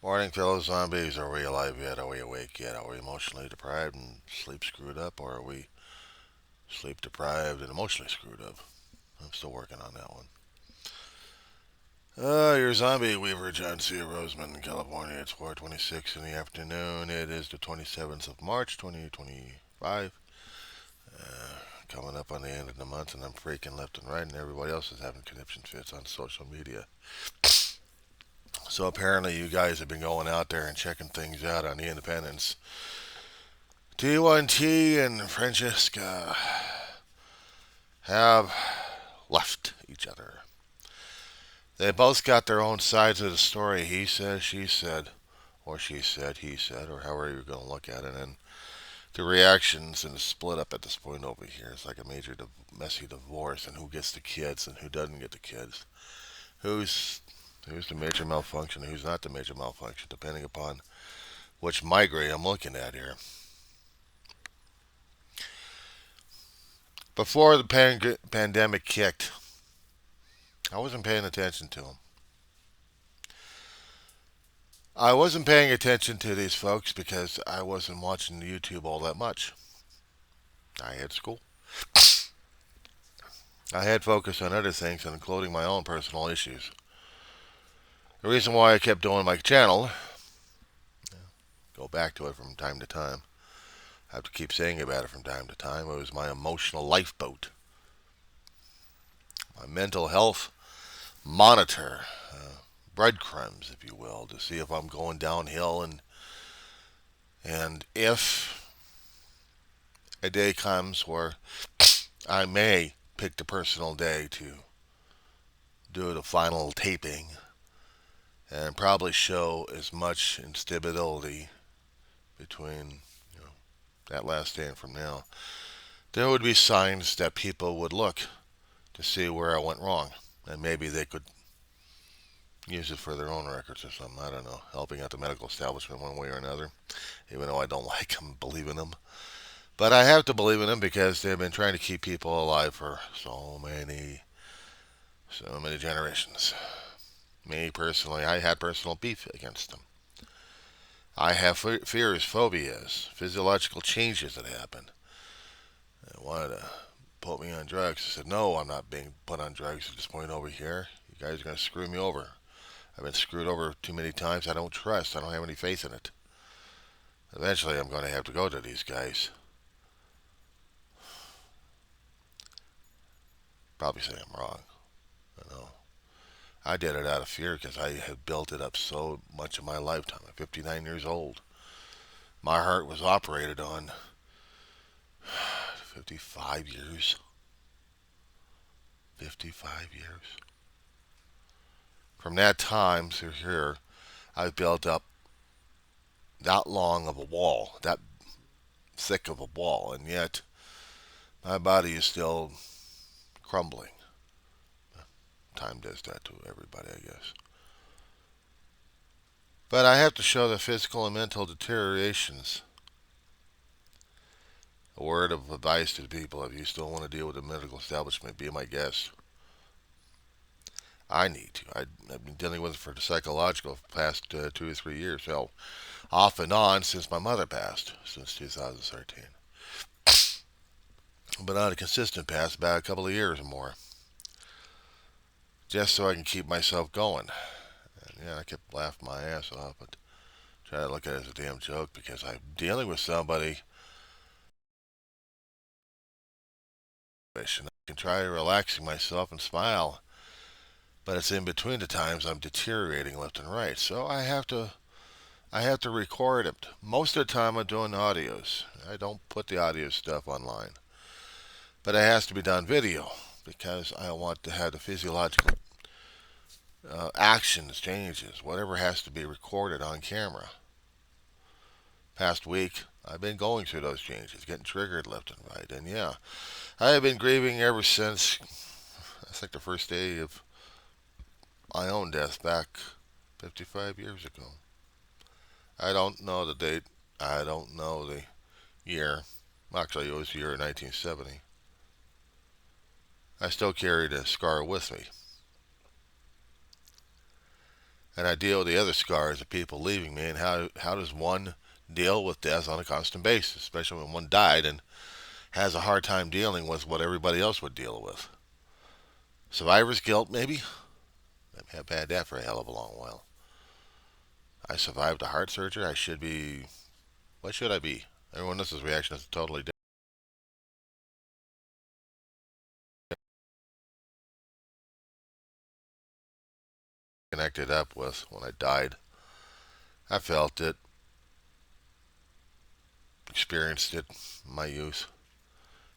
Morning, fellow zombies. Are we alive yet? Are we awake yet? Are we emotionally deprived and sleep screwed up? Or are we sleep deprived and emotionally screwed up? I'm still working on that one. Your zombie weaver, John C. Roseman, California. It's 4:26 in the afternoon. It is the 27th of March, 2025. Coming up on the end of the month, and I'm freaking left and right, and everybody else is having conniption fits on social media. So apparently, you guys have been going out there and checking things out on the independents. T1T and Francesca have left each other. They both got their own sides of the story. He said, she said, or she said, he said, or however you're going to look at it. And the reactions and the split up at this point over here is like a major messy divorce, and who gets the kids and who doesn't get the kids. Who's who's the major malfunction, who's not the major malfunction, depending upon which migrate I'm looking at here. Before the pandemic kicked, I wasn't paying attention to them. I wasn't paying attention to these folks because I wasn't watching YouTube all that much. I had school. I had focus on other things, including my own personal issues. The reason why I kept doing my channel, go back to it from time to time, I have to keep saying about it from time to time, it was my emotional lifeboat. My mental health monitor, breadcrumbs, if you will, to see if I'm going downhill and if a day comes where I may pick the personal day to do the final taping and probably show as much instability between that last day and from now. There would be signs that people would look to see where I went wrong, and maybe they could use it for their own records or something. I don't know, helping out the medical establishment one way or another, even though I don't like them, believe in them. But I have to believe in them because they've been trying to keep people alive for so many generations. Me personally, I had personal beef against them. I have fears, phobias, physiological changes that happen. They wanted to put me on drugs. I said, no, I'm not being put on drugs at this point over here. You guys are going to screw me over. I've been screwed over too many times. I don't trust. I don't have any faith in it. Eventually, I'm going to have to go to these guys. Probably say I'm wrong. I know. I did it out of fear because I had built it up so much in my lifetime. I'm 59 years old. My heart was operated on 55 years. 55 years. From that time to here, I've built up that long of a wall, that thick of a wall, and yet my body is still crumbling. Time does that to everybody, I guess. But I have to show the physical and mental deteriorations. A word of advice to the people: if you still want to deal with the medical establishment, be my guest. I need to. I've been dealing with it for the psychological past 2 or 3 years. Hell, off and on since my mother passed, since 2013. But on a consistent path about a couple of years or more, just so I can keep myself going. And yeah, I kept laughing my ass off, but try to look at it as a damn joke because I'm dealing with somebody. I can try relaxing myself and smile, but it's in between the times I'm deteriorating left and right. So I have to record it. Most of the time I'm doing audios. I don't put the audio stuff online. But it has to be done video because I want to have the physiological actions, changes, whatever has to be recorded on camera. Past week, I've been going through those changes, getting triggered left and right. And yeah, I have been grieving ever since, I think, the first day of my own death back 55 years ago. I don't know the date. I don't know the year. Actually, it was the year 1970. I still carry the scar with me. And I deal with the other scars of people leaving me, and how does one deal with death on a constant basis, especially when one died and has a hard time dealing with what everybody else would deal with. Survivor's guilt, maybe? I have had that for a hell of a long while. I survived a heart surgery. I should be. What should I be? Everyone else's reaction is totally different. Connected up with when I died. I felt it, experienced it in my youth.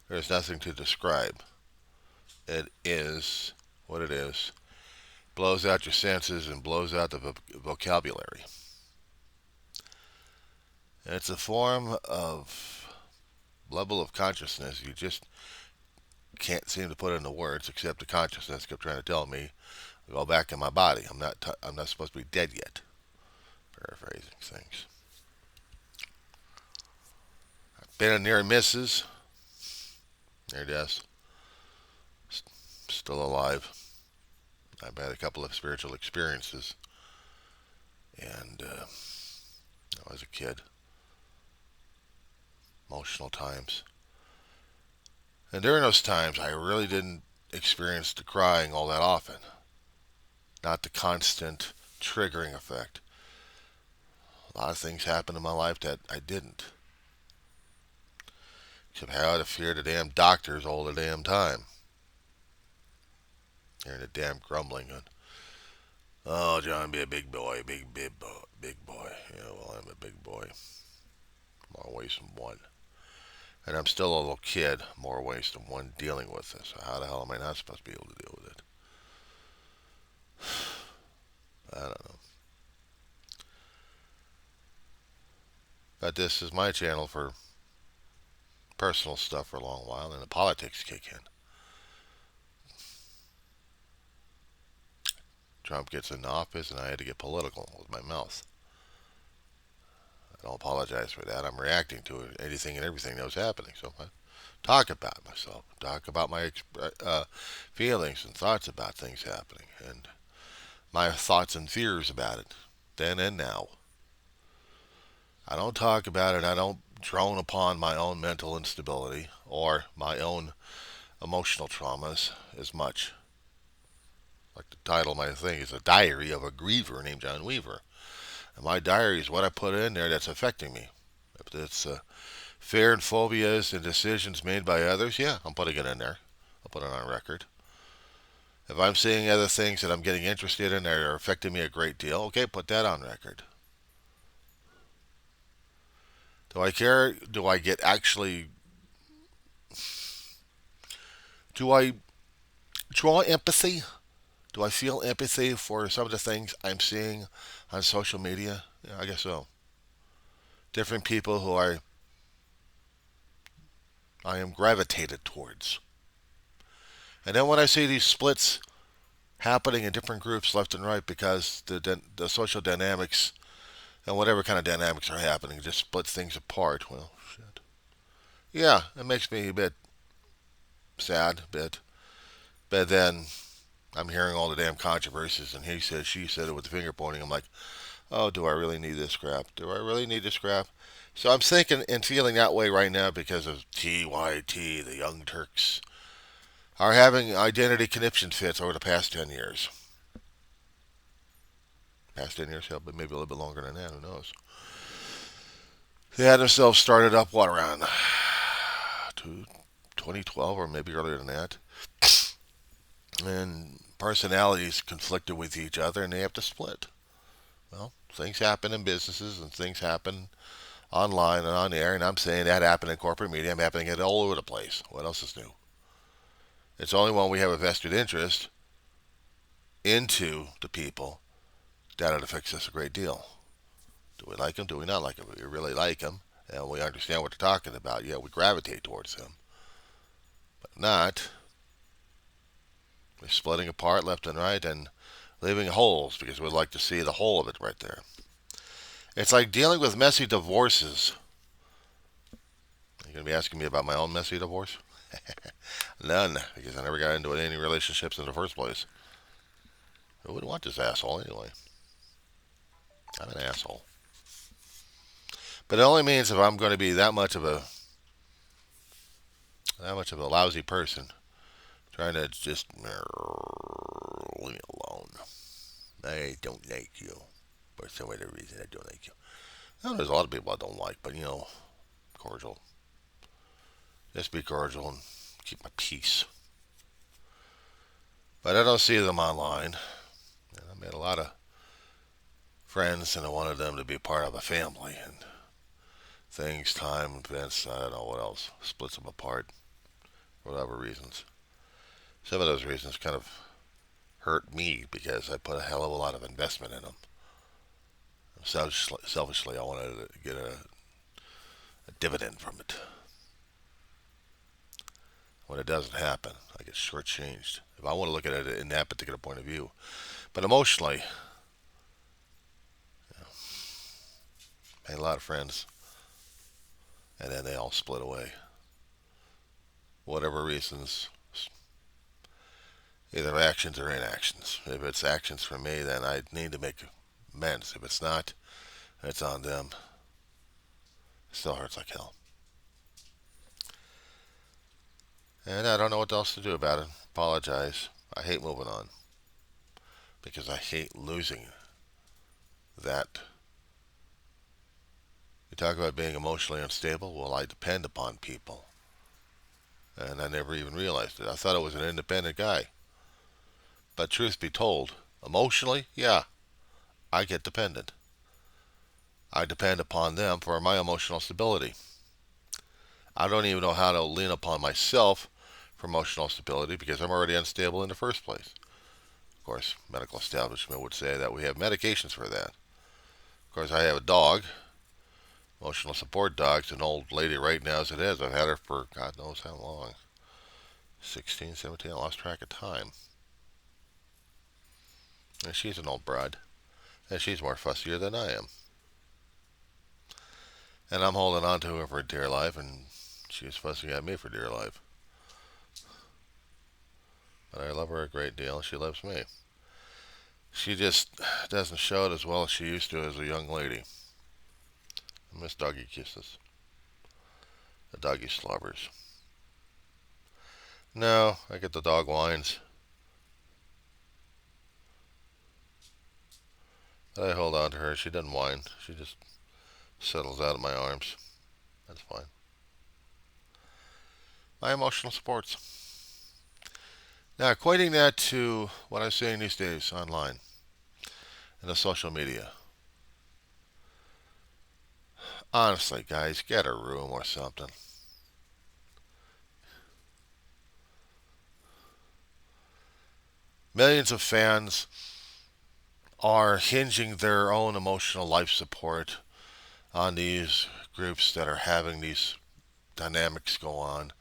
There's nothing to describe. It is what it is. Blows out your senses and blows out the vocabulary. And it's a form of level of consciousness you just can't seem to put into words, except the consciousness kept trying to tell me go back in my body. I'm not supposed to be dead yet. Paraphrasing things. Been in near misses. Near deaths. Still alive. I've had a couple of spiritual experiences. And I was a kid. Emotional times. And during those times, I really didn't experience the crying all that often. Not the constant triggering effect. A lot of things happened in my life that I didn't. Except how I'd fear the damn doctors all the damn time. Hearing the damn grumbling on, oh, John, be a big boy, big boy, big boy. Yeah, well, I'm a big boy. More ways than one. And I'm still a little kid, more ways than one, dealing with this. So how the hell am I not supposed to be able to deal with it? I don't know. But this is my channel for personal stuff for a long while, and the politics kick in. Trump gets in office, and I had to get political with my mouth. I don't apologize for that. I'm reacting to anything and everything that was happening. So I talk about myself, talk about my feelings and thoughts about things happening, and my thoughts and fears about it, then and now. I don't talk about it. I don't drone upon my own mental instability or my own emotional traumas as much. Like the title of my thing is A Diary of a Griever named John Weaver. And my diary is what I put in there that's affecting me. If it's fear and phobias and decisions made by others, yeah, I'm putting it in there. I'll put it on record. If I'm seeing other things that I'm getting interested in that are affecting me a great deal, okay, put that on record. Do I care? Do I get actually. Do I draw empathy? Do I feel empathy for some of the things I'm seeing on social media? Yeah, I guess so. Different people who I am gravitated towards. And then when I see these splits happening in different groups left and right because the social dynamics and whatever kind of dynamics are happening just splits things apart, well, shit. Yeah, it makes me a bit sad, but then I'm hearing all the damn controversies and he said, she said it with the finger pointing. I'm like, oh, do I really need this crap? Do I really need this crap? So I'm thinking and feeling that way right now because of TYT, the Young Turks are having identity conniption fits over the past 10 years. Past 10 years, hell, but maybe a little bit longer than that, who knows? They had themselves started up, what, around 2012 or maybe earlier than that. And personalities conflicted with each other and they have to split. Well, things happen in businesses and things happen online and on air, and I'm saying that happened in corporate media. I'm happening it all over the place. What else is new? It's only when we have a vested interest into the people that it affects us a great deal. Do we like them? Do we not like them? Do we really like them? And we understand what they're talking about. Yeah, we gravitate towards them. But not. We're splitting apart left and right and leaving holes because we'd like to see the whole of it right there. It's like dealing with messy divorces. Are you going to be asking me about my own messy divorce? None, because I never got into any relationships in the first place. Who would want this asshole anyway? I'm an asshole. But it only means if I'm going to be that much of a lousy person, trying to just leave me alone. I don't like you. For some other reason, I don't like you. Now, there's a lot of people I don't like, but cordial. Just be cordial and keep my peace. But I don't see them online. And I made a lot of friends, and I wanted them to be part of a family. And things, time, events, I don't know what else, splits them apart for whatever reasons. Some of those reasons kind of hurt me because I put a hell of a lot of investment in them. Selfishly I wanted to get a dividend from it. When it doesn't happen, I get shortchanged. If I want to look at it in that particular point of view. But emotionally, I had a lot of friends, and then they all split away. Whatever reasons, either actions or inactions. If it's actions for me, then I need to make amends. If it's not, it's on them. It still hurts like hell. And I don't know what else to do about it. Apologize. I hate moving on because I hate losing that. You talk about being emotionally unstable. Well, I depend upon people. And I never even realized it. I thought I was an independent guy. But truth be told, emotionally, yeah, I get dependent. I depend upon them for my emotional stability. I don't even know how to lean upon myself for emotional stability because I'm already unstable in the first place. Of course, medical establishment would say that we have medications for that. Of course, I have a dog, emotional support dog. It's an old lady right now as it is. I've had her for God knows how long. 16, 17, I lost track of time. And she's an old broad. And she's more fussier than I am. And I'm holding on to her for dear life, and she's fussing at me for dear life. But I love her a great deal, and she loves me. She just doesn't show it as well as she used to as a young lady. I miss doggy kisses. The doggy slobbers. No, I get the dog whines. But I hold on to her. She doesn't whine. She just settles out of my arms. That's fine. My emotional supports. Now, equating that to what I'm seeing these days online and the social media. Honestly, guys, get a room or something. Millions of fans are hinging their own emotional life support on these groups that are having these dynamics go on.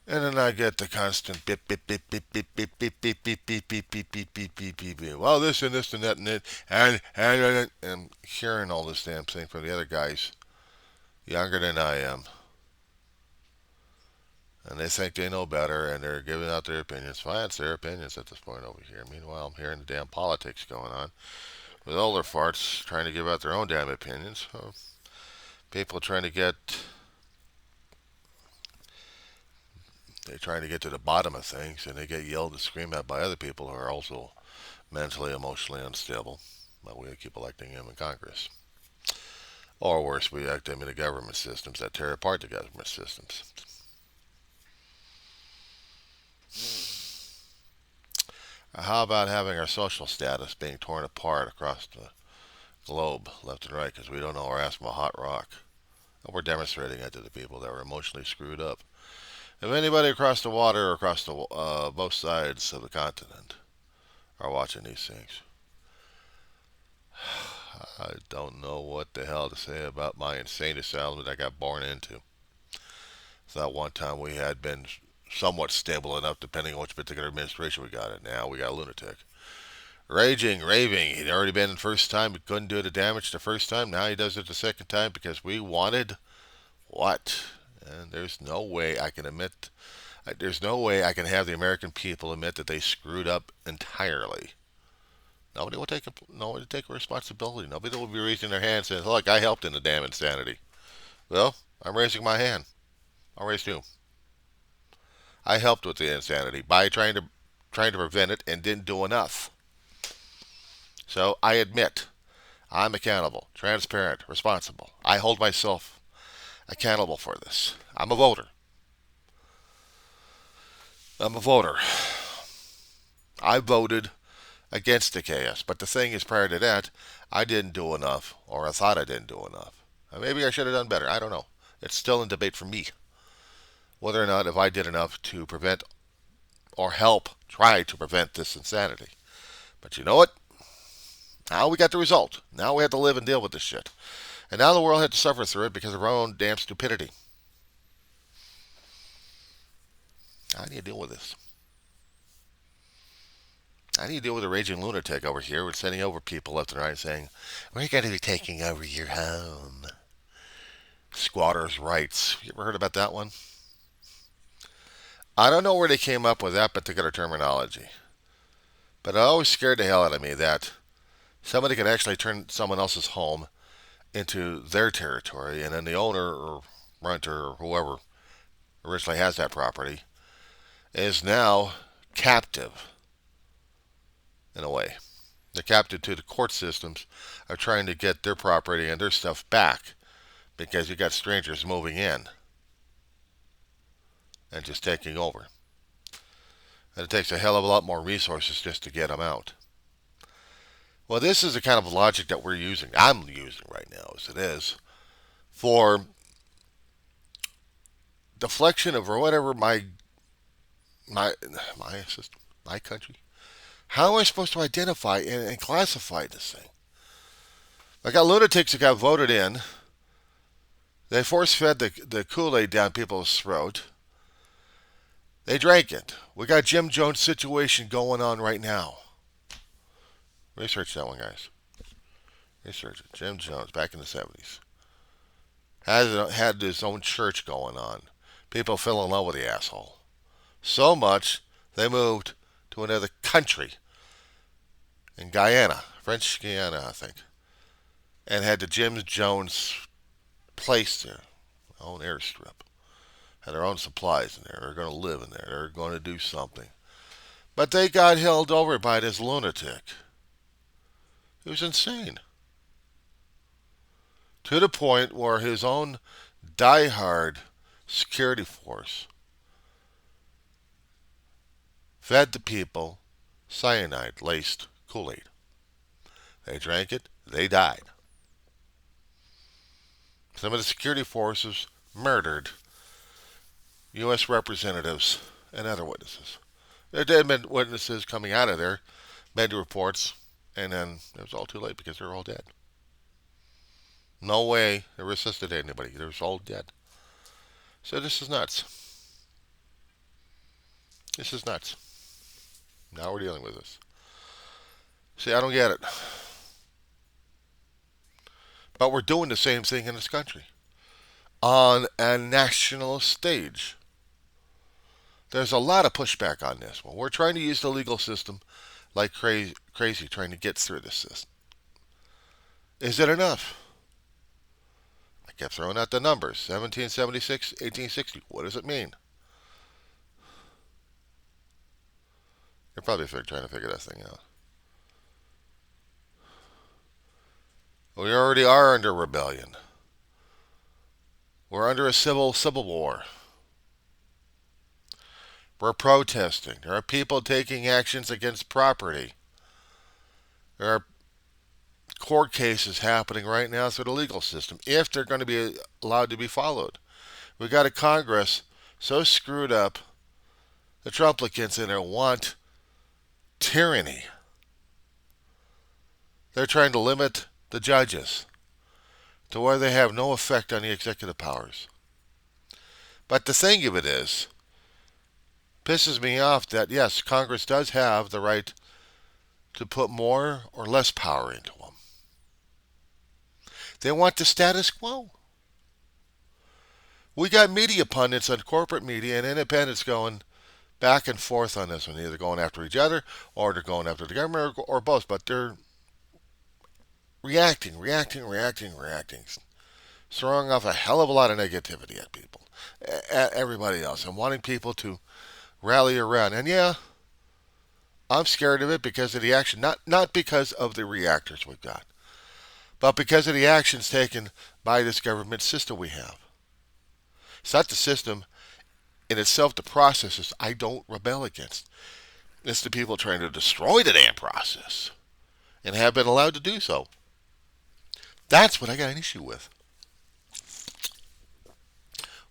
And then I get the constant beep beep beep beep beep beep beep beep beep beep beep beep beep beep beep beep beep. Well, this and this and that and it and I'm hearing all this damn thing from the other guys younger than I am, and they think they know better, and they're giving out their opinions. Fine, it's their opinions at this point over here. Meanwhile, I'm hearing the damn politics going on with older farts trying to give out their own damn opinions. So people they're trying to get to the bottom of things, and they get yelled and screamed at by other people who are also mentally, emotionally unstable. But we keep electing them in Congress. Or worse, we elect them in the government systems that tear apart the government systems. How about having our social status being torn apart across the globe, left and right, because we don't know our ass from a hot rock? And we're demonstrating that to the people that were emotionally screwed up. If anybody across the water or across the both sides of the continent are watching these things, I don't know what the hell to say about my insane asylum that I got born into. Thought one time we had been somewhat stable enough, depending on which particular administration we got it. Now we got a lunatic. Raging, raving. He'd already been the first time. He couldn't do the damage the first time. Now he does it the second time because we wanted what? And there's no way I can admit. There's no way I can have the American people admit that they screwed up entirely. Nobody will take responsibility. Nobody will be raising their hand saying, "Look, I helped in the damn insanity." Well, I'm raising my hand. I'll raise you. I helped with the insanity by trying to prevent it and didn't do enough. So I admit I'm accountable, transparent, responsible. I hold myself accountable for this. I'm a voter. I'm a voter. I voted against the chaos. But the thing is, prior to that, I didn't do enough, or I thought I didn't do enough. Maybe I should have done better. I don't know. It's still in debate for me whether or not if I did enough to prevent or help try to prevent this insanity. But you know what? Now we got the result. Now we have to live and deal with this shit. And now the world had to suffer through it because of our own damn stupidity. How do you deal with this? How do you deal with a raging lunatic over here with sending over people left and right saying, "We're going to be taking over your home"? Squatters' rights. You ever heard about that one? I don't know where they came up with that particular terminology. But it always scared the hell out of me that somebody could actually turn someone else's home into their territory, and then the owner or renter or whoever originally has that property is now captive in a way. They're captive to the court systems of trying to get their property and their stuff back because you got strangers moving in and just taking over. And it takes a hell of a lot more resources just to get them out. Well, this is the kind of logic that I'm using right now as it is, for deflection of whatever my system, my country. How am I supposed to identify and classify this thing? I got lunatics that got voted in. They force fed the Kool-Aid down people's throat. They drank it. We got Jim Jones situation going on right now. Research that one, guys. Research it. Jim Jones, back in the 70s. Had his own church going on. People fell in love with the asshole. So much, they moved to another country in Guyana, French Guiana, I think, and had the Jim Jones place there, own airstrip. Had their own supplies in there. They're going to live in there. They're going to do something. But they got held over by this lunatic. He was insane. To the point where his own diehard security force fed the people cyanide-laced Kool-Aid. They drank it. They died. Some of the security forces murdered U.S. representatives and other witnesses. There had been witnesses coming out of there, made reports, and then it was all too late because they were all dead. No way they resuscitated anybody. They were all dead. So this is nuts. This is nuts. Now we're dealing with this. See, I don't get it. But we're doing the same thing in this country. On a national stage. There's a lot of pushback on this one. We're trying to use the legal system like crazy trying to get through this system. Is it enough? I kept throwing out the numbers. 1776, 1860. What does it mean? You're probably trying to figure that thing out. We already are under rebellion. We're under a civil war. We're protesting. There are people taking actions against property. There are court cases happening right now through the legal system, if they're going to be allowed to be followed. We've got a Congress so screwed up, the Trumplicans in there want tyranny. They're trying to limit the judges to where they have no effect on the executive powers. But the thing of it is, pisses me off that, yes, Congress does have the right to put more or less power into them. They want the status quo. We got media pundits on corporate media and independents going, back and forth on this one, either going after each other or they're going after the government or both. But they're reacting, throwing off a hell of a lot of negativity at people, at everybody else, and wanting people to rally around. And yeah, I'm scared of it because of the action, not because of the reactors we've got, but because of the actions taken by this government system we have. It's not the system in itself, the processes I don't rebel against. It's the people trying to destroy the damn process and have been allowed to do so. That's what I got an issue with.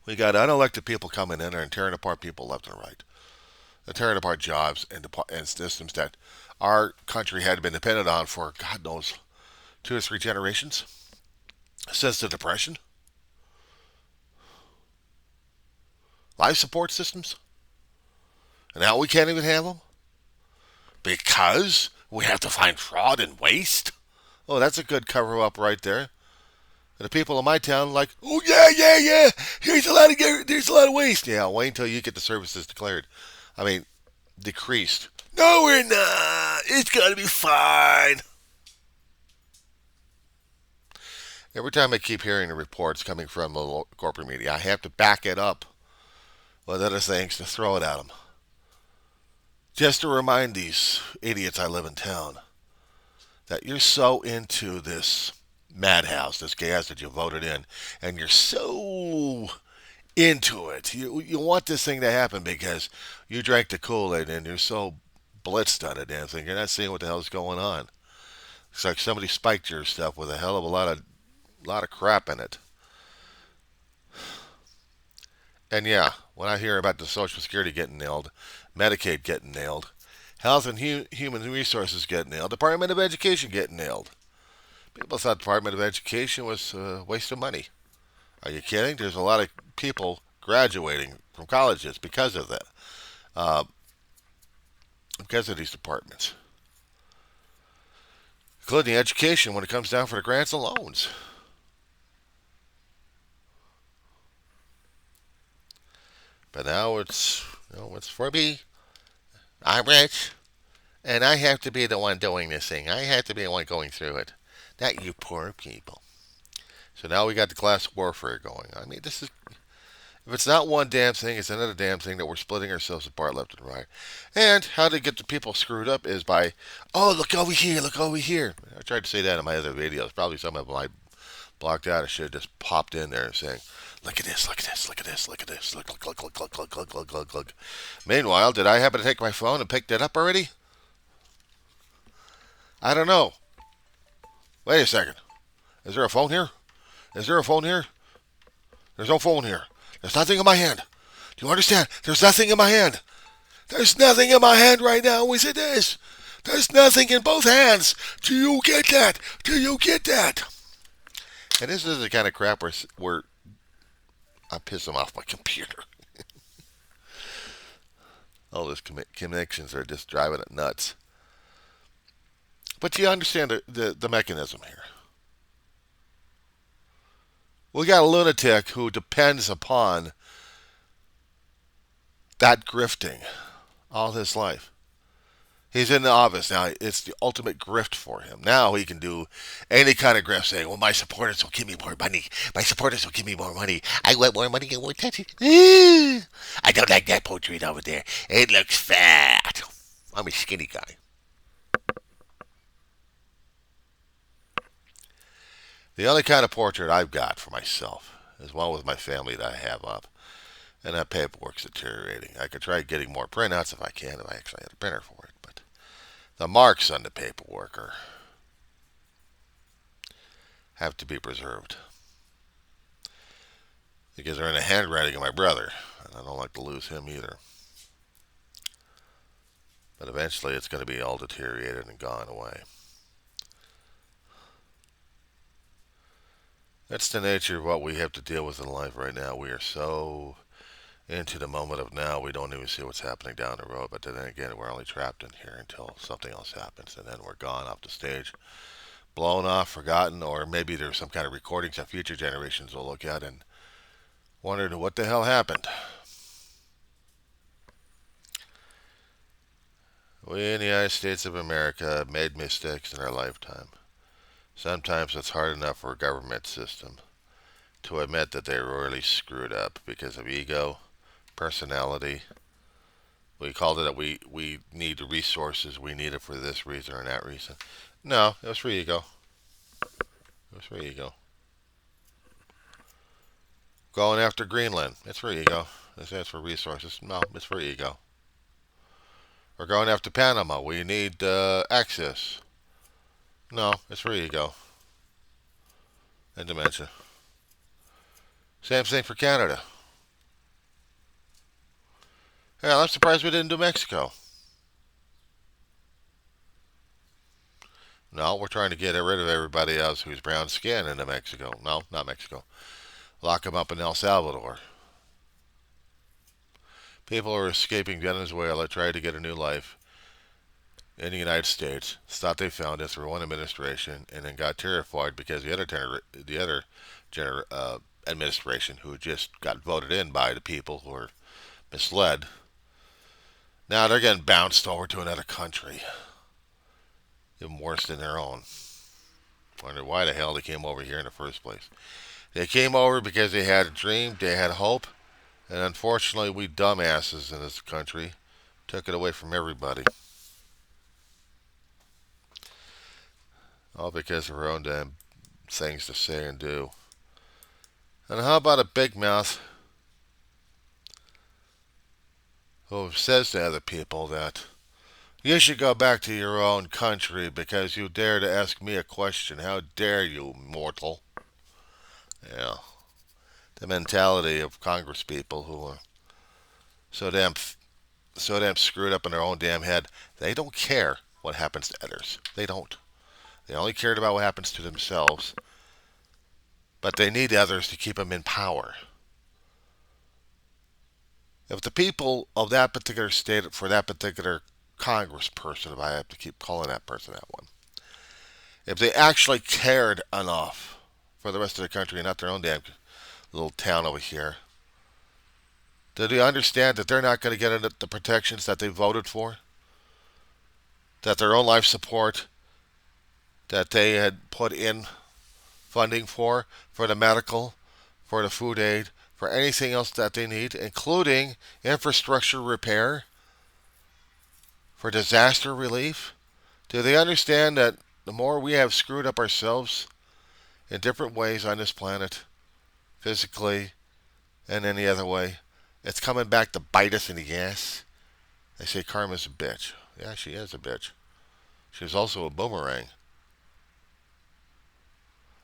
We got unelected people coming in and tearing apart people left and right. They're tearing apart jobs and systems that our country had been dependent on for, God knows, 2 or 3 generations since the Depression. Life support systems. And now we can't even have them because we have to find fraud and waste. Oh, that's a good cover up right there. And the people in my town like, oh yeah. There's a lot of waste. Yeah, wait until you get the services declared. I mean, decreased. No, we're not. It's gonna be fine. Every time I keep hearing the reports coming from the corporate media, I have to back it up with other things to throw it at them. Just to remind these idiots I live in town that you're so into this madhouse, this gas that you voted in, and you're so into it. You want this thing to happen because you drank the Kool-Aid and you're so blitzed on it, damn thing. You're not seeing what the hell's going on. It's like somebody spiked your stuff with a hell of a lot of crap in it. And yeah, when I hear about the Social Security getting nailed, Medicaid getting nailed, Health and Human Resources getting nailed, Department of Education getting nailed. People thought Department of Education was a waste of money. Are you kidding? There's a lot of people graduating from colleges because of that, uh, because of these departments, including education when it comes down for the grants and loans. But now it's for me. I'm rich, and I have to be the one doing this thing. I have to be the one going through it, not you poor people. So now we got the class warfare going. I mean, this is if it's not one damn thing, it's another damn thing that we're splitting ourselves apart left and right. And how to get the people screwed up is by, oh, look over here, look over here. I tried to say that in my other videos. Probably some of them I blocked out. I should have just popped in there and saying, look at this, look at this, look at this, look at this, look. Meanwhile, did I happen to take my phone and pick that up already? I don't know. Wait a second. Is there a phone here? Is there a phone here? There's no phone here. There's nothing in my hand. Do you understand? There's nothing in my hand. There's nothing in my hand right now. Is it this? There's nothing in both hands. Do you get that? Do you get that? And this is the kind of crap where I piss them off my computer. All those connections are just driving it nuts. But you understand the mechanism here. We got a lunatic who depends upon that grifting all his life. He's in the office now. It's the ultimate grift for him. Now he can do any kind of grift, saying, "Well, my supporters will give me more money. My supporters will give me more money. I want more money and more attention. I don't like that portrait over there. It looks fat. I'm a skinny guy." The only kind of portrait I've got for myself is one with my family that I have up, and that paperwork's deteriorating. I could try getting more printouts if I can, if I actually had a printer for it, but the marks on the paperwork have to be preserved because they're in the handwriting of my brother, and I don't like to lose him either. But eventually it's going to be all deteriorated and gone away. That's the nature of what we have to deal with in life right now. We are so into the moment of now, we don't even see what's happening down the road. But then again, we're only trapped in here until something else happens, and then we're gone off the stage, blown off, forgotten, or maybe there's some kind of recordings that future generations will look at and wonder what the hell happened. We in the United States of America have made mistakes in our lifetime. Sometimes it's hard enough for a government system to admit that they really screwed up because of ego, personality. We called it that we need the resources, we need it for this reason or that reason. No, it was for ego. It was for ego. Going after Greenland, it's for ego. It's for resources. No, it's for ego. We're going after Panama. We need access. No, it's for ego and dementia. Same thing for Canada. Yeah, I'm surprised we didn't do Mexico. No, we're trying to get rid of everybody else who's brown skinned into Mexico. No, not Mexico. Lock them up in El Salvador. People are escaping Venezuela, trying to get a new life in the United States. Thought they found it through one administration, and then got terrified because the other administration, who just got voted in by the people who were misled, now they're getting bounced over to another country, even worse than their own. Wonder why the hell they came over here in the first place. They came over because they had a dream, they had hope, and unfortunately, we dumbasses in this country took it away from everybody. All because of our own damn things to say and do. And how about a big mouth who says to other people that you should go back to your own country because you dare to ask me a question? How dare you, mortal? Yeah, the mentality of Congress people who are so damn screwed up in their own damn head. They don't care what happens to others. They don't. They only cared about what happens to themselves. But they need others to keep them in power. If the people of that particular state, for that particular congressperson, if I have to keep calling that person that one, if they actually cared enough for the rest of the country and not their own damn little town over here, do they understand that they're not going to get the protections that they voted for? That their own life support that they had put in funding for the medical, for the food aid, for anything else that they need, including infrastructure repair, for disaster relief? Do they understand that the more we have screwed up ourselves in different ways on this planet, physically and any other way, it's coming back to bite us in the ass? They say karma's a bitch. Yeah, she is a bitch. She's also a boomerang.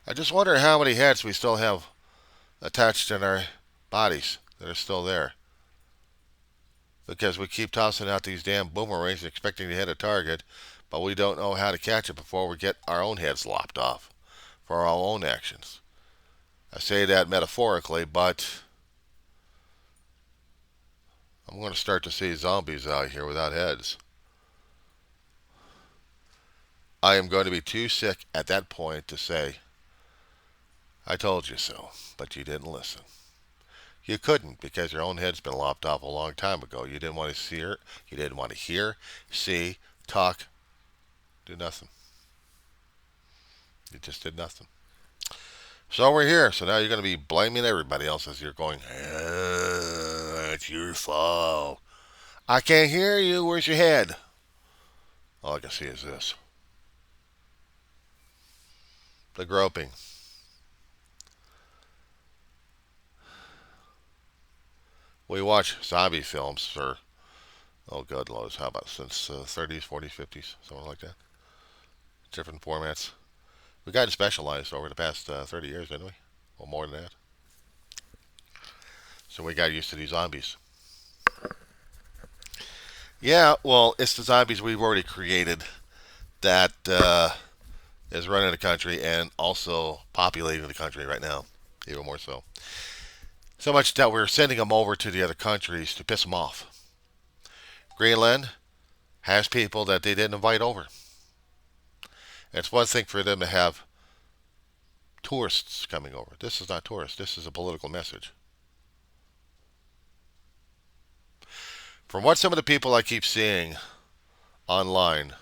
I just wonder how many heads we still have attached in our bodies that are still there. Because we keep tossing out these damn boomerangs expecting to hit a target, but we don't know how to catch it before we get our own heads lopped off for our own actions. I say that metaphorically, but I'm going to start to see zombies out here without heads. I am going to be too sick at that point to say, I told you so, but you didn't listen. You couldn't because your own head's been lopped off a long time ago. You didn't want to see her. You didn't want to hear, see, talk, do nothing. You just did nothing. So we're here. So now you're going to be blaming everybody else as you're going, it's your fault. I can't hear you. Where's your head? All I can see is this. The groping. We watch zombie films for, oh God knows, how about since 30s, 40s, 50s, something like that. Different formats. We got specialized over the past 30 years, didn't we? Well, more than that. So we got used to these zombies. Yeah, well, it's the zombies we've already created that is running the country and also populating the country right now, even more so. So much that we're sending them over to the other countries to piss them off. Greenland has people that they didn't invite over. It's one thing for them to have tourists coming over. This is not tourists. This is a political message. From what some of the people I keep seeing online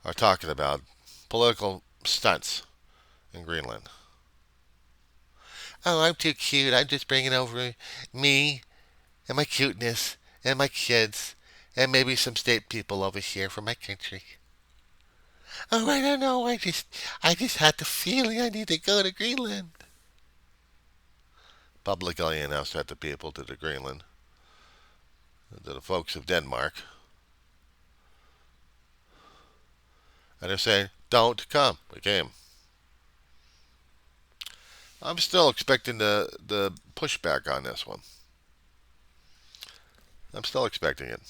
are talking about political stunts in Greenland. Oh, I'm too cute. I'm just bringing over me and my cuteness and my kids and maybe some state people over here from my country. Oh, I don't know. I just had the feeling I need to go to Greenland. Publicly announced that to people to the Greenland, to the folks of Denmark, and they're saying, "Don't come." We came. I'm still expecting the pushback on this one. I'm still expecting it.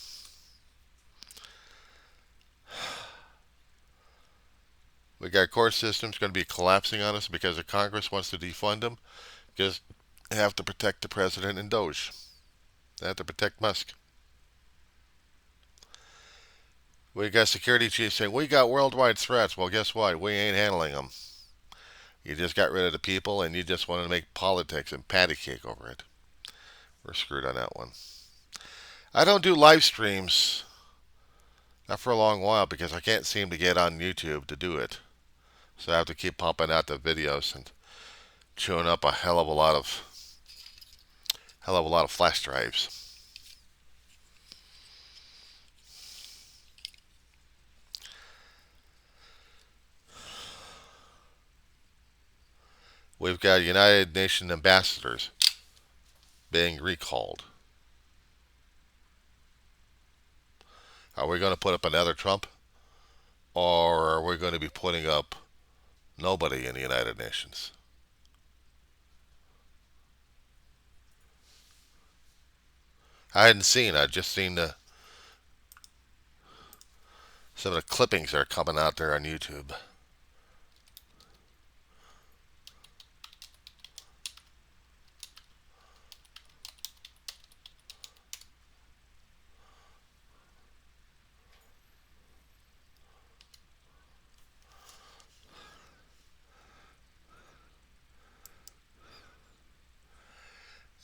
We got court systems going to be collapsing on us because the Congress wants to defund them because they have to protect the president and Doge. They have to protect Musk. We got security chiefs saying, we got worldwide threats. Well, guess what? We ain't handling them. You just got rid of the people and you just want to make politics and patty cake over it. We're screwed on that one. I don't do live streams, not for a long while, because I can't seem to get on YouTube to do it. So I have to keep pumping out the videos and chewing up a hell of a lot of flash drives. We've got United Nations ambassadors being recalled. Are we going to put up another Trump? Or are we going to be putting up nobody in the United Nations? I'd just seen some of the clippings that are coming out there on YouTube.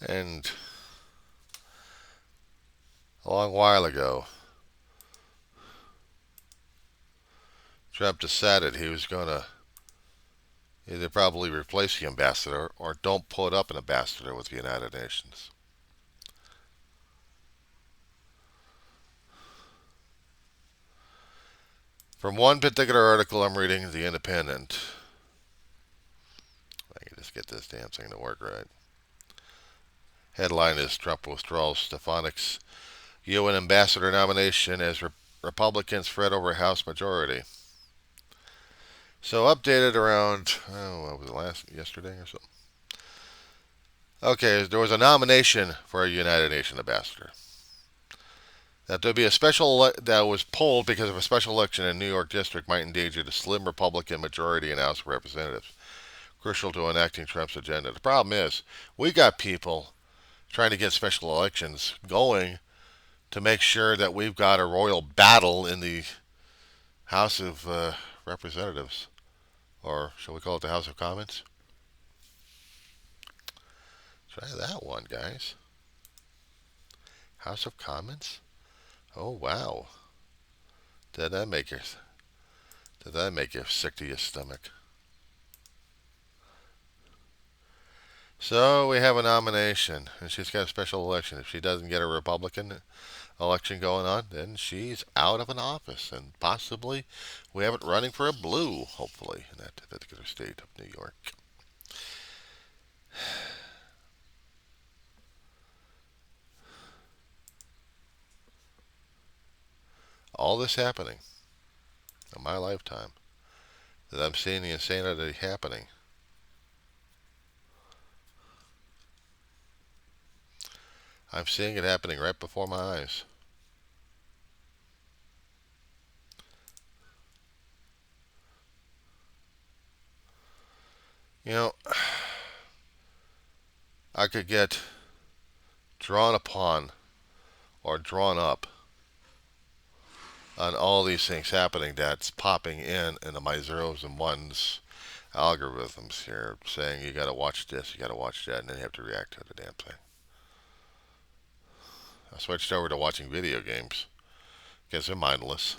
And a long while ago, Trump decided he was going to either probably replace the ambassador or don't put up an ambassador with the United Nations. From one particular article I'm reading, The Independent. I can just get this damn thing to work right. Headline is Trump withdraws Stefanik's UN ambassador nomination as Republicans fret over House majority. So updated around, what was it, yesterday or something? Okay, there was a nomination for a United Nations ambassador. That there be a special that was pulled because of a special election in New York district might endanger the slim Republican majority in House of Representatives, crucial to enacting Trump's agenda. The problem is we got people trying to get special elections going to make sure that we've got a royal battle in the House of Representatives, or shall we call it the House of Commons? Try that one, guys. House of Commons? Oh, wow. Did that make you sick to your stomach? So we have a nomination, and she's got a special election. If she doesn't get a Republican election going on, then she's out of an office, and possibly we have it running for a blue, hopefully, in that particular state of New York. All this happening in my lifetime, that I'm seeing the insanity happening. I'm seeing it happening right before my eyes. You know, I could get drawn upon or drawn up on all these things happening that's popping into my zeros and ones algorithms here, saying you got to watch this, you got to watch that, and then you have to react to the damn thing. I switched over to watching video games because they're mindless.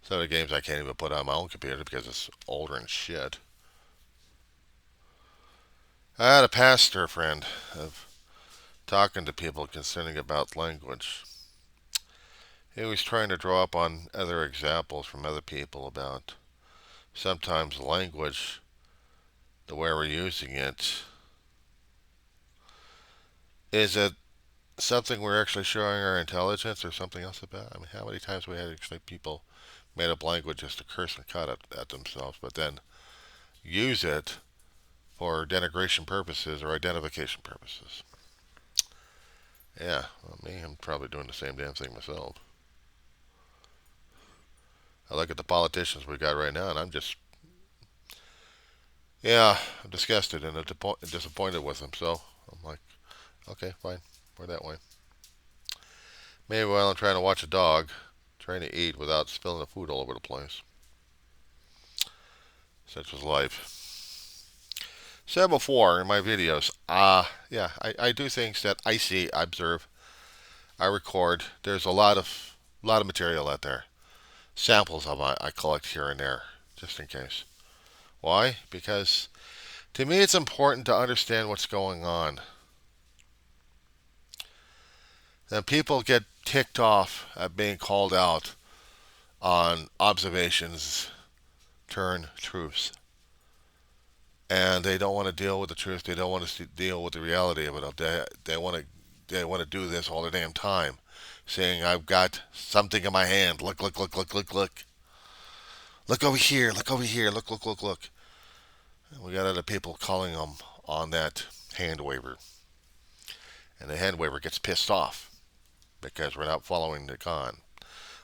Some of the games I can't even put on my own computer because it's older and shit. I had a pastor friend of talking to people concerning about language. He was trying to draw up on other examples from other people about sometimes language, the way we're using it. Is it something we're actually showing our intelligence or something else about? I mean, how many times we had actually people made up language just to curse and cut at themselves, but then use it for denigration purposes or identification purposes? Yeah, well, me, I'm probably doing the same damn thing myself. I look at the politicians we got right now, and I'm just, yeah, I'm disgusted and disappointed with them. So I'm like, okay, fine, we're that way. Maybe while I'm trying to watch a dog, trying to eat without spilling the food all over the place. Such was life. Said before in my videos, yeah, I do things that I see, I observe, I record. There's a lot of material out there. Samples of I collect here and there, just in case. Why? Because to me it's important to understand what's going on. And people get ticked off at being called out on observations turn truths. And they don't want to deal with the truth. They don't want to deal with the reality of it. They want to do this all the damn time, saying I've got something in my hand. Look, look, look, look, look, look. Look over here. Look over here. Look, look, look, look. And we got other people calling them on that hand waver, and the hand waver gets pissed off because we're not following the con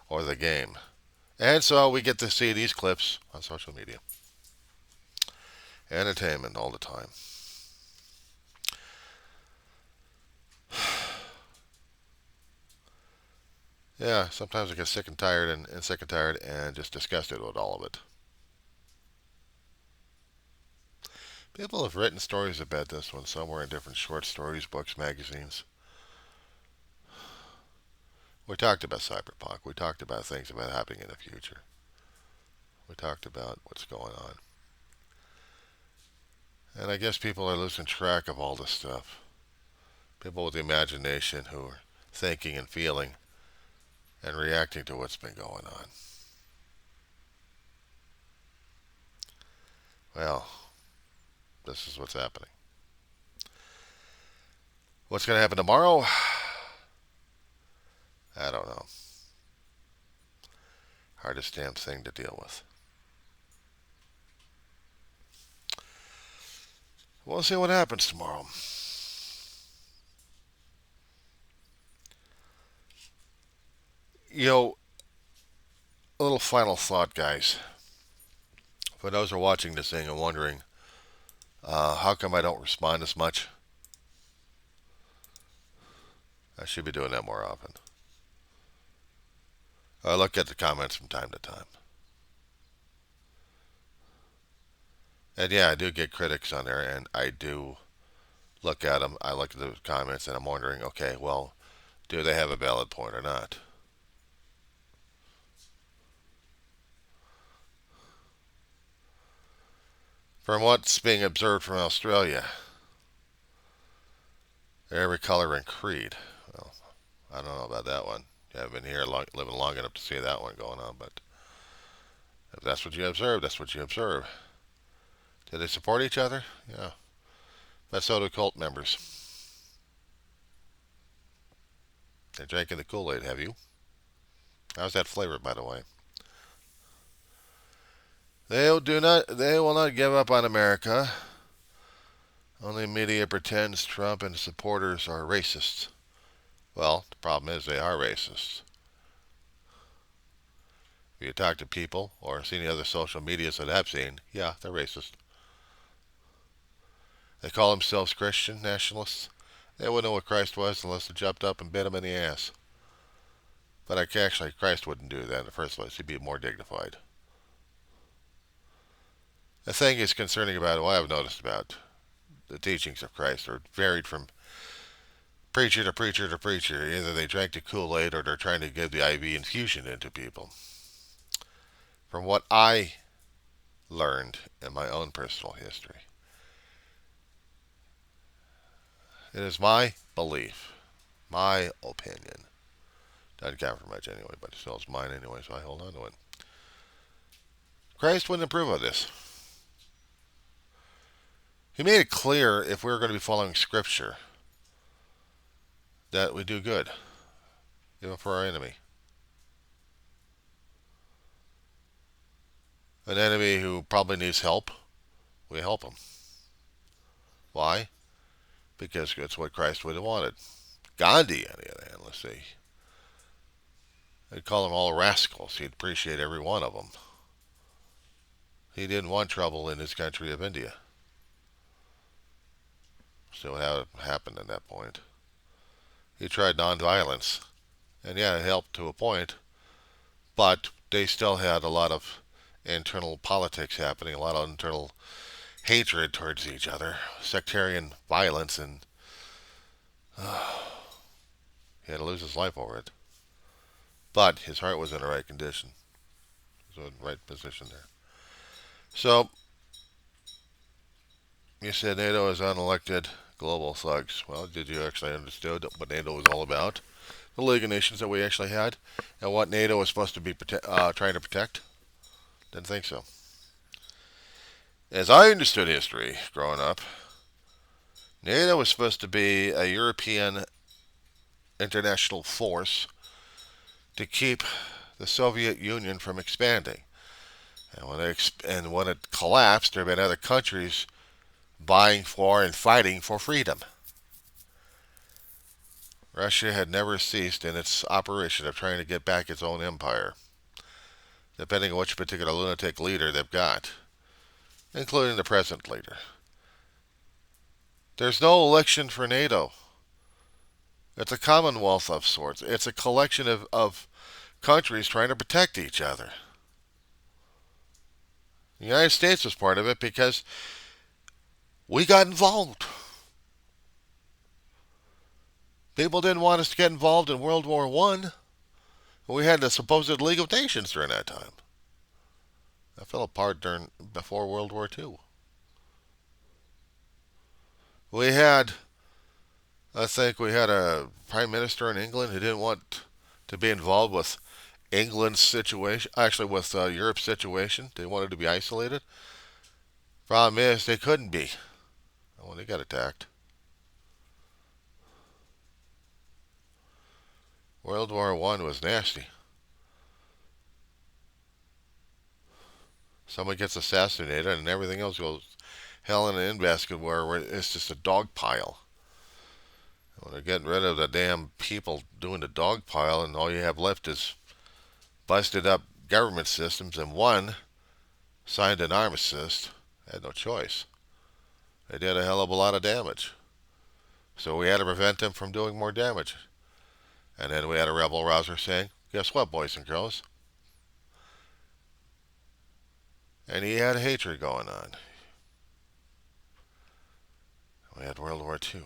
or the game. And so we get to see these clips on social media. Entertainment all the time. Yeah, sometimes I get sick and tired and sick and tired and just disgusted with all of it. People have written stories about this one somewhere in different short stories, books, magazines. We talked about cyberpunk. We talked about things about happening in the future. We talked about what's going on. And I guess people are losing track of all this stuff. People with the imagination who are thinking and feeling and reacting to what's been going on. Well, this is what's happening. What's going to happen tomorrow? I don't know. Hardest damn thing to deal with. We'll see what happens tomorrow. You know, a little final thought, guys. For those who are watching this thing and wondering, how come I don't respond as much? I should be doing that more often. I look at the comments from time to time. And yeah, I do get critics on there, and I do look at them. I look at the comments, and I'm wondering, okay, well, do they have a valid point or not? From what's being observed from Australia, every color and creed. Well, I don't know about that one. You haven't been here living long enough to see that one going on, but if that's what you observe, that's what you observe. Do they support each other? Yeah. But so do cult members. They're drinking the Kool-Aid, have you? How's that flavor, by the way? They will not give up on America. Only media pretends Trump and his supporters are racists. Well, the problem is they are racists. If you talk to people or see any other social medias that I've seen, yeah, they're racist. They call themselves Christian nationalists. They wouldn't know what Christ was unless they jumped up and bit him in the ass. But actually, Christ wouldn't do that in the first place. He'd be more dignified. The thing is concerning about what I've noticed about the teachings of Christ are varied from preacher to preacher to preacher. Either they drank the Kool-Aid or they're trying to give the IV infusion into people. From what I learned in my own personal history, it is my belief, my opinion. Doesn't count for much anyway, but still it's mine anyway, so I hold on to it. Christ wouldn't approve of this. He made it clear if we were going to be following Scripture that we do good, even for our enemy. An enemy who probably needs help, we help him. Why? Because it's what Christ would have wanted. Gandhi, on the other hand, let's see. They'd call them all rascals. He'd appreciate every one of them. He didn't want trouble in his country of India. So what happened at that point? He tried nonviolence. And yeah, it helped to a point. But they still had a lot of internal politics happening, a lot of internal hatred towards each other, sectarian violence, and he had to lose his life over it. But his heart was in the right condition. He was in the right position there. So, you said NATO is unelected global thugs. Well, did you actually understand what NATO was all about? The League of Nations that we actually had, and what NATO was supposed to be trying to protect? Didn't think so. As I understood history growing up, NATO was supposed to be a European international force to keep the Soviet Union from expanding. And when it collapsed, there have been other countries vying for and fighting for freedom. Russia had never ceased in its operation of trying to get back its own empire, depending on which particular lunatic leader they've got, including the present leader. There's no election for NATO. It's a commonwealth of sorts. It's a collection of countries trying to protect each other. The United States was part of it because we got involved. People didn't want us to get involved in World War I. We had the supposed League of Nations during that time. That fell apart before World War II. I think we had a prime minister in England who didn't want to be involved with England's situation, actually with Europe's situation. They wanted to be isolated. Problem is, they couldn't be when they got attacked. World War I was nasty. Someone gets assassinated and everything else goes hell in an handbasket where it's just a dog pile. When they're getting rid of the damn people doing the dog pile and all you have left is busted up government systems, and one signed an armistice, had no choice. They did a hell of a lot of damage. So we had to prevent them from doing more damage. And then we had a rebel rouser saying, guess what, boys and girls? And he had hatred going on. We had World War II.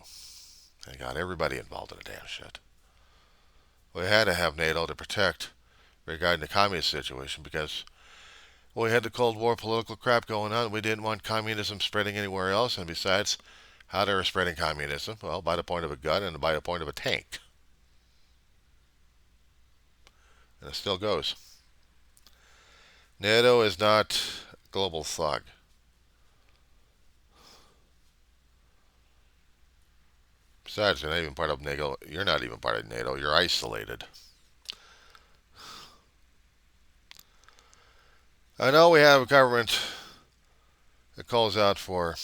And got everybody involved in the damn shit. We had to have NATO to protect regarding the communist situation because we had the Cold War political crap going on. We didn't want communism spreading anywhere else. And besides, how they were spreading communism? Well, by the point of a gun and by the point of a tank. And it still goes. NATO is not a global thug. Besides, you're not even part of NATO. You're not even part of NATO. You're isolated. I know we have a government that calls out for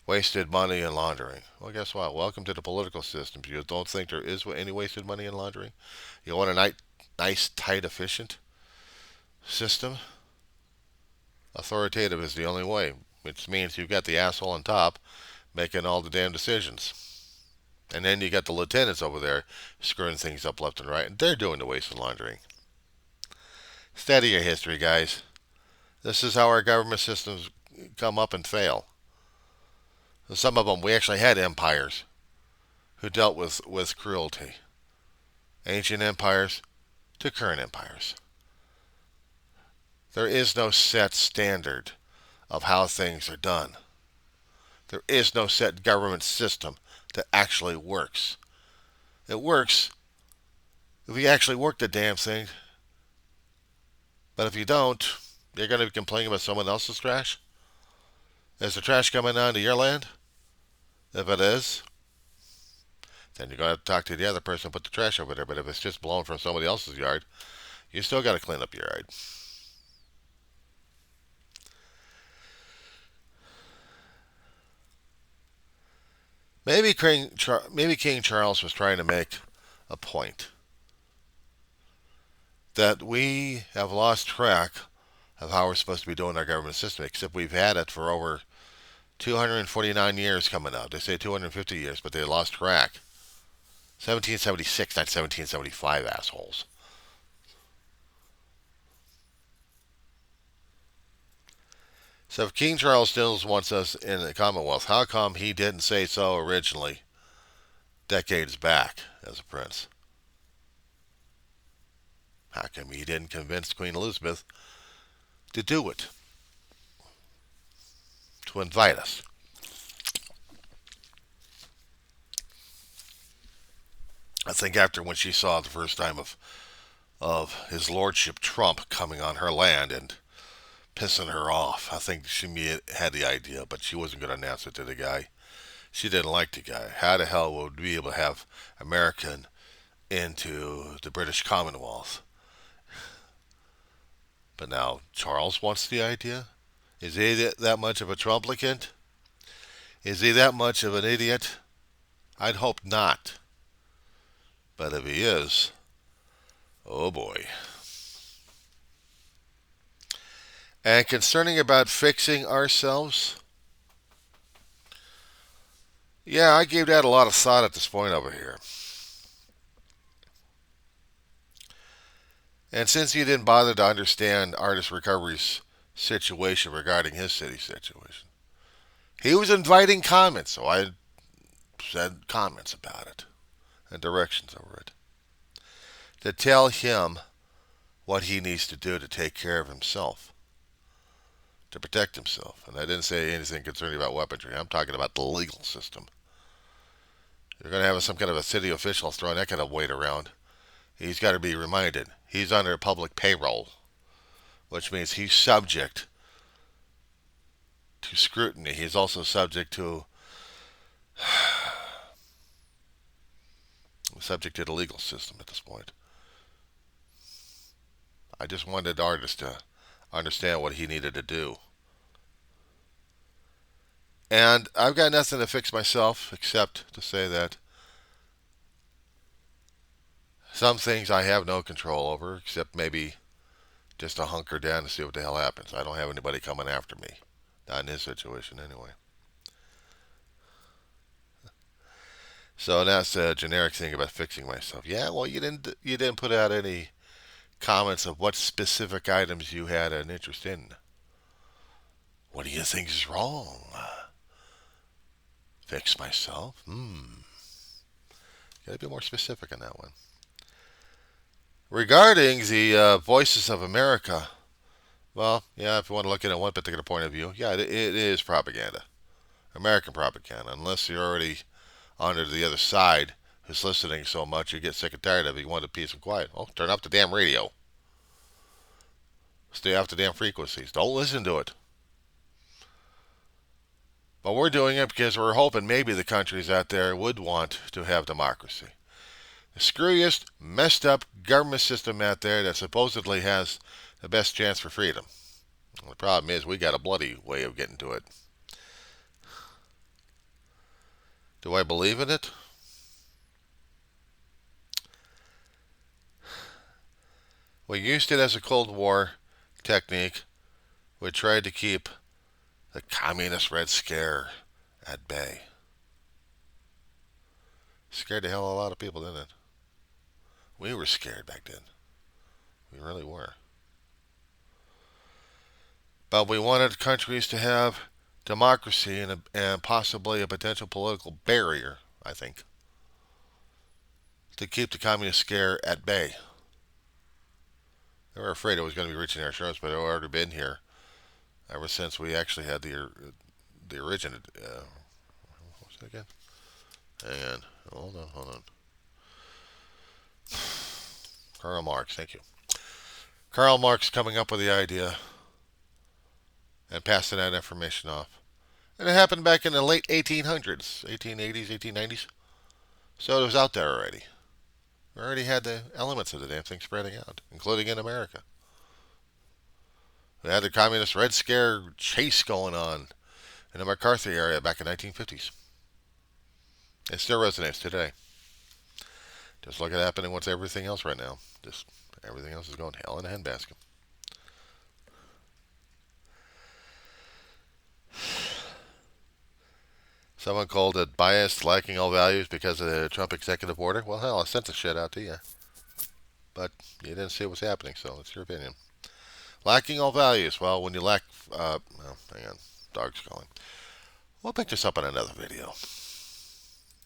wasted money and laundering. Well, guess what? Welcome to the political system. You don't think there is any wasted money and laundering? You want a nice, tight, efficient system? Authoritative is the only way, which means you've got the asshole on top making all the damn decisions. And then you got the lieutenants over there screwing things up left and right, and they're doing the waste and laundering. Study your history, guys. This is how our government systems come up and fail. Some of them, we actually had empires who dealt with cruelty. Ancient empires to current empires. There is no set standard of how things are done. There is no set government system that actually works. It works if you actually work the damn thing, but if you don't, you're going to be complaining about someone else's trash? Is the trash coming onto your land? If it is, then you're going to have to talk to the other person and put the trash over there. But if it's just blowing from somebody else's yard, you still got to clean up your yard. Maybe King Charles was trying to make a point that we have lost track of how we're supposed to be doing our government system, except we've had it for over 249 years coming out. They say 250 years, but they lost track. 1776, not 1775, assholes. So if King Charles still wants us in the Commonwealth, how come he didn't say so originally, decades back, as a prince? How come he didn't convince Queen Elizabeth to do it? To invite us? I think after when she saw the first time of his lordship Trump coming on her land and pissing her off, I think she had the idea, but she wasn't going to announce it to the guy. She didn't like the guy. How the hell would we be able to have American into the British Commonwealth? But now Charles wants the idea? Is he that much of a Trumplicant? Is he that much of an idiot? I'd hope not. But if he is, oh boy. And concerning about fixing ourselves, yeah, I gave that a lot of thought at this point over here. And since you didn't bother to understand Artist Recovery's situation regarding his city situation, he was inviting comments, so I said comments about it and directions over it to tell him what he needs to do to take care of himself, to protect himself. And I didn't say anything concerning about weaponry. I'm talking about the legal system. You're going to have some kind of a city official throwing that kind of weight around. He's got to be reminded he's under public payroll, which means he's subject to scrutiny. He's also subject to the legal system at this point. I just wanted the artist to understand what he needed to do. And I've got nothing to fix myself except to say that some things I have no control over, except maybe just to hunker down and see what the hell happens. I don't have anybody coming after me. Not in this situation, anyway. So that's a generic thing about fixing myself. Yeah, well, you didn't put out any comments of what specific items you had an interest in. What do you think is wrong? Fix myself? Gotta be more specific on that one. Regarding the Voices of America, well, yeah, if you want to look at it one particular point of view, yeah, it is propaganda. American propaganda. Unless you're already onto the other side who's listening so much you get sick and tired of it, you want a peace and quiet. Oh, turn off the damn radio. Stay off the damn frequencies. Don't listen to it. But we're doing it because we're hoping maybe the countries out there would want to have democracy. The screwiest, messed up government system out there that supposedly has the best chance for freedom. Well, the problem is we got a bloody way of getting to it. Do I believe in it? We used it as a Cold War technique. We tried to keep the communist Red Scare at bay. Scared the hell out of a lot of people, didn't it? We were scared back then. We really were. But we wanted countries to have democracy and possibly a potential political barrier, I think. to keep the communist scare at bay. They were afraid it was going to be reaching their shores, but it had already been here ever since we actually had the origin. What was that again? Hang on. Hold on. Karl Marx, thank you. Karl Marx coming up with the idea and passing that information off. And it happened back in the late 1800s, 1880s, 1890s. So it was out there already. We already had the elements of the damn thing spreading out, including in America. We had the communist Red Scare chase going on in the McCarthy area back in the 1950s. It still resonates today. Just look at happening with everything else right now. Just everything else is going hell in a handbasket. Someone called it biased, lacking all values because of the Trump executive order. Well, hell, I sent the shit out to you. But you didn't see what's happening, so it's your opinion. Lacking all values. Well, when you lack... hang on. Dog's calling. We'll pick this up in another video.